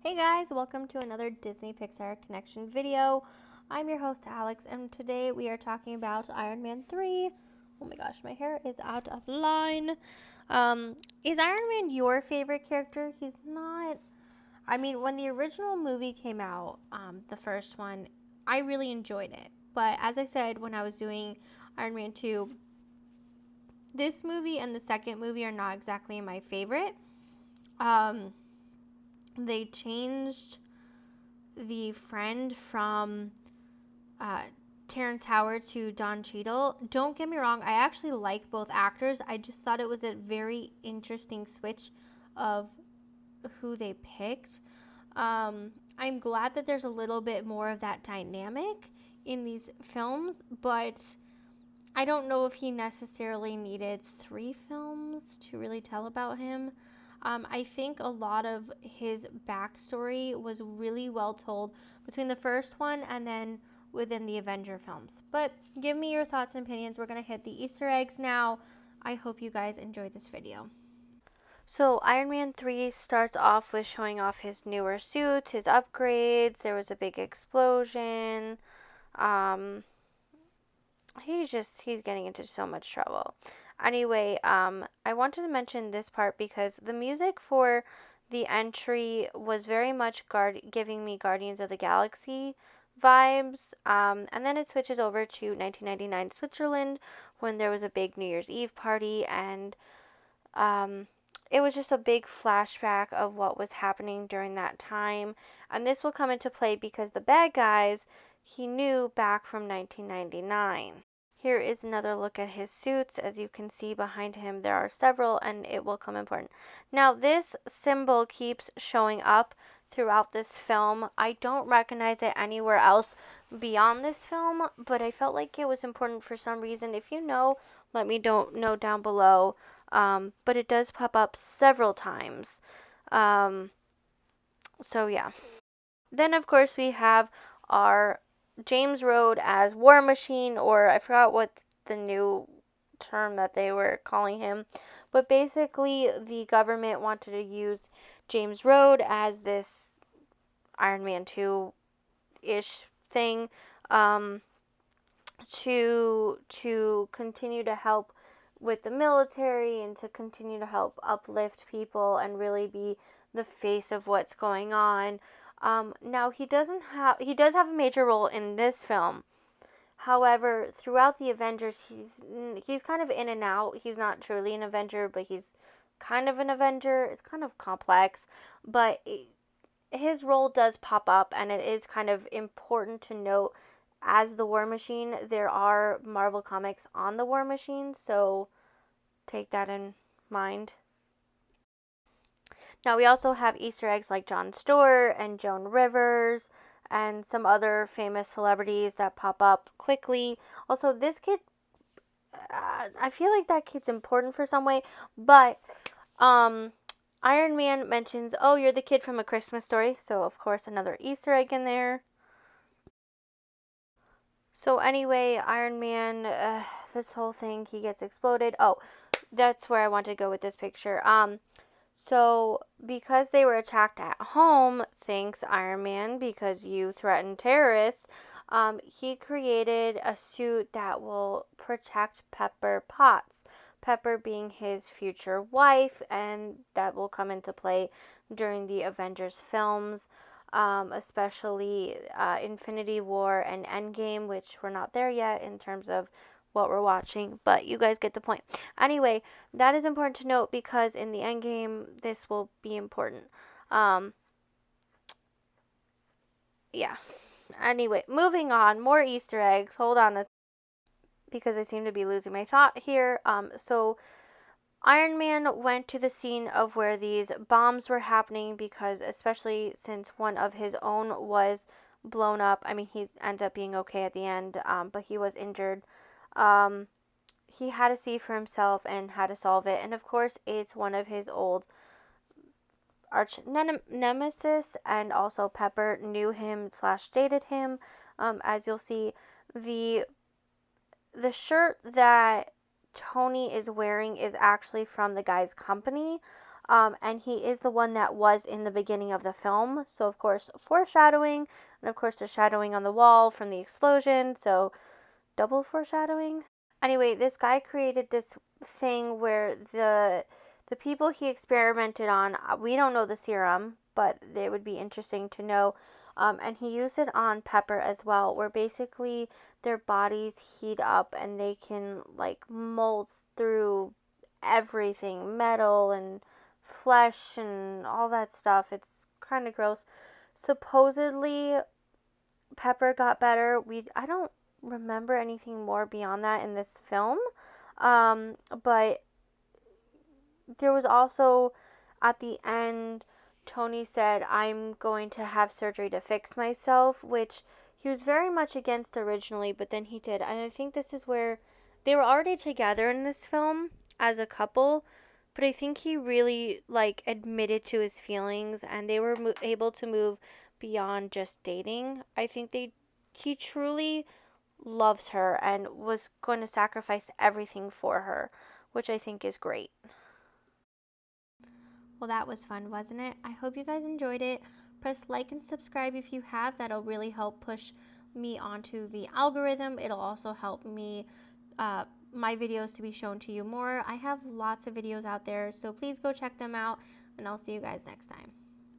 Hey guys, welcome to another Disney Pixar Connection video. I'm your host Alex, and today we are talking about Iron Man 3. Oh my gosh, my hair is out of line. Is Iron Man your favorite character? He's not. I mean, when the original movie came out, the first one, I really enjoyed it. But as I said when I was doing Iron Man 2, this movie and the second movie are not exactly my favorite. They changed the friend from uh, Terrence Howard to Don Cheadle. Don't get me wrong, I actually like both actors. I just thought it was a very interesting switch of who they picked. I'm glad that there's a little bit more of that dynamic in these films, but I don't know if he necessarily needed 3 films to really tell about him. I think a lot of his backstory was really well told between the first one and then within the Avenger films. But give me your thoughts and opinions. We're going to hit the Easter eggs now. I hope you guys enjoyed this video. So Iron Man 3 starts off with showing off his newer suits, his upgrades. There was a big explosion. Um, he's getting into so much trouble. Anyway, I wanted to mention this part because the music for the entry was very much giving me Guardians of the Galaxy vibes. And then it switches over to 1999 Switzerland when there was a big New Year's Eve party, and um, it was just a big flashback of what was happening during that time. And this will come into play because the bad guys he knew back from 1999. Here is another look at his suits. As you can see behind him, there are several, and it will come important. Now, this symbol keeps showing up throughout this film. I don't recognize it anywhere else beyond this film, but I felt like it was important for some reason. If you know, let me know down below. But it does pop up several times. Um, so yeah. Then, of course, we have our James Rhodes as War Machine, or I forgot what the new term that they were calling him. But basically, the government wanted to use James Rhodes as this Iron Man 2-ish thing um, to continue to help with the military and to continue to help uplift people and really be the face of what's going on. Now he does have a major role in this film. However, throughout the Avengers, he's kind of in and out. He's not truly an Avenger, but he's kind of an Avenger. It's kind of complex, but his role does pop up, and it is kind of important to note as the War Machine. There are Marvel comics on the War Machine, so take that in mind. Now, we also have Easter eggs like Jon Stewart and Joan Rivers and some other famous celebrities that pop up quickly. Also, this kid, I feel like that kid's important for some way, but Iron Man mentions, oh, you're the kid from A Christmas Story, so of course another Easter egg in there. So anyway, Iron Man, this whole thing, he gets exploded. Oh, that's where I want to go with this picture. So, because they were attacked at home, thanks Iron Man, because you threatened terrorists, he created a suit that will protect Pepper Potts. Pepper being his future wife, and that will come into play during the Avengers films, especially Infinity War and Endgame, which we're not there yet in terms of what we're watching, but you guys get the point. Anyway, that is important to note because in the end game, this will be important. Yeah. Anyway, moving on. More Easter eggs. Hold on because I seem to be losing my thought here. So Iron Man went to the scene of where these bombs were happening because, especially since one of his own was blown up. I mean, he ended up being okay at the end, but he was injured. Um, he had to see for himself and had to solve it. And of course, it's one of his old arch nemesis, and also Pepper knew him slash dated him. As you'll see, the shirt that Tony is wearing is actually from the guy's company. And he is the one that was in the beginning of the film. So, of course, foreshadowing, and of course, the shadowing on the wall from the explosion. So, double foreshadowing. Anyway, this guy created this thing where the people he experimented on, we don't know the serum, but it would be interesting to know. And he used it on Pepper as well, where basically their bodies heat up and they can like mold through everything, metal and flesh and all that stuff. It's kind of gross. Supposedly Pepper got better. I don't remember anything more beyond that in this film. But there was also at the end, Tony said, I'm going to have surgery to fix myself, which he was very much against originally, but then he did. And I think this is where they were already together in this film as a couple, but I think he really like admitted to his feelings and they were able to move beyond just dating. I think he truly loves her and was going to sacrifice everything for her, which I think is great. Well, that was fun, wasn't it? I hope you guys enjoyed it. Press like and subscribe if you have. That'll really help push me onto the algorithm. It'll also help me, my videos to be shown to you more. I have lots of videos out there, so please go check them out, and I'll see you guys next time.